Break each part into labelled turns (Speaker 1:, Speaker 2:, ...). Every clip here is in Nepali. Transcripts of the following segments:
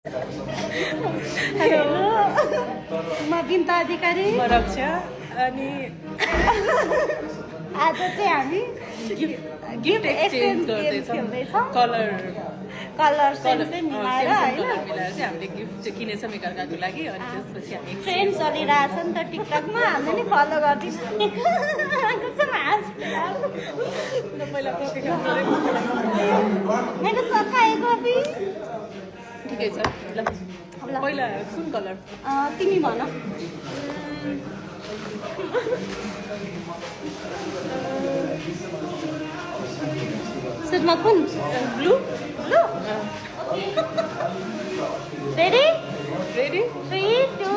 Speaker 1: हेलो
Speaker 2: म बिन्ता अधिकारी
Speaker 1: म रक्षा अनि
Speaker 2: आज चाहिँ हामी
Speaker 1: गिफ्ट एक्सचेन्ज गर्दैछौँ कलर
Speaker 2: कलर सेम मिलाएर होइन
Speaker 1: मिलाएर चाहिँ हामीले गिफ्ट चाहिँ किनेछौँ एकअर्काको लागि अनि त्यसपछि हामी
Speaker 2: ट्रेन्ड चलिरहेछ नि त टिकटकमा हामीले नि फलो गरिदिनु
Speaker 1: पहिला
Speaker 2: मैले सकाएँ कफी
Speaker 1: ठिकै छ ल पहिला कुन कलर
Speaker 2: तिमी भन सुरुमा कुन
Speaker 1: blue
Speaker 2: blue ready
Speaker 1: ready
Speaker 2: 3 2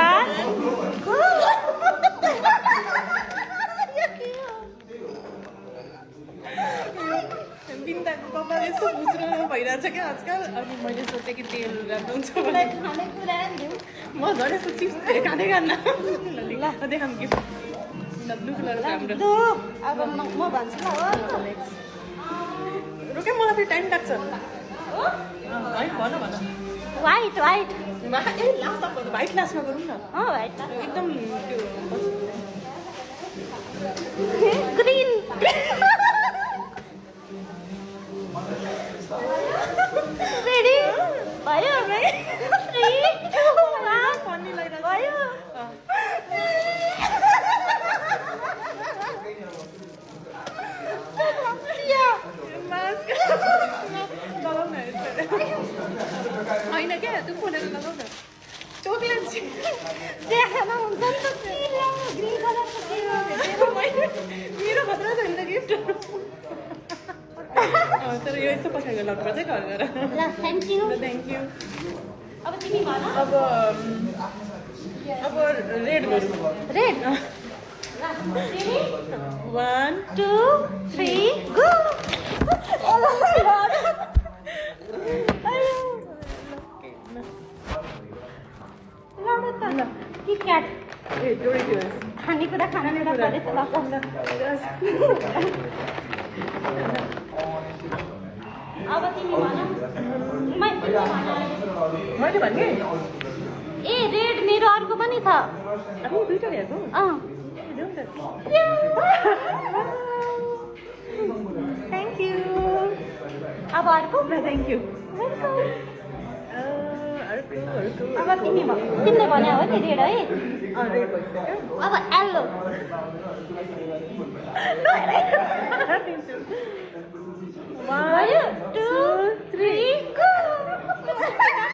Speaker 2: 1 go
Speaker 1: बिन्दाको कपाल यस्तो बुझ्रो भइरहेछ क्या आजकल अनि मैले सोचेँ कि तेल राम्रो हुन्छ
Speaker 2: मलाई खानेकुरा दिउँ
Speaker 1: म झन् यस्तो चिप्स खाँदै खान्न ल देखाऊँ गिफ्ट ल ब्लू कलरको हाम्रो
Speaker 2: अब म भन्छु ल हो
Speaker 1: रोके मलाई फेरि टाइम लाग्छ है भन भन
Speaker 2: वाइट वाइट
Speaker 1: ए लास्ट व्हाइट लास्टमा गरौँ न
Speaker 2: वाइट
Speaker 1: एकदम त्यो
Speaker 2: ग्रीन रेडी भयो 3 2 1
Speaker 1: फन्नी लगाइरहेको
Speaker 2: भयो
Speaker 1: होइन क्या त्यो खोलेर लगाउ न चोक्लेट
Speaker 2: देखाउन हुन्छ नि त ग्रिन कलरको
Speaker 1: मेरो खतरा छ नि त गिफ्ट तर यो यस्तो पछाडि लगाउनुपर्छ है घर गएर
Speaker 2: ल थ्याङ्क यू
Speaker 1: थ्याङ्क यू
Speaker 2: अब तिमी भन
Speaker 1: अब रेड गरौँ
Speaker 2: रेड
Speaker 1: 1
Speaker 2: 2 3 गो किटक्याट
Speaker 1: ए डोरिटोस
Speaker 2: खानेकुरा परेछ ल अब तिमी भन
Speaker 1: मैले भने
Speaker 2: ए रेड मेरो अर्को पनि छ
Speaker 1: अब दुईटा हेर्नु
Speaker 2: थ्याङ्क यू अब अर्को
Speaker 1: थ्याङ्क यू
Speaker 2: अब तिमीले भने हो नि रेड है अब येल्लो भयो 2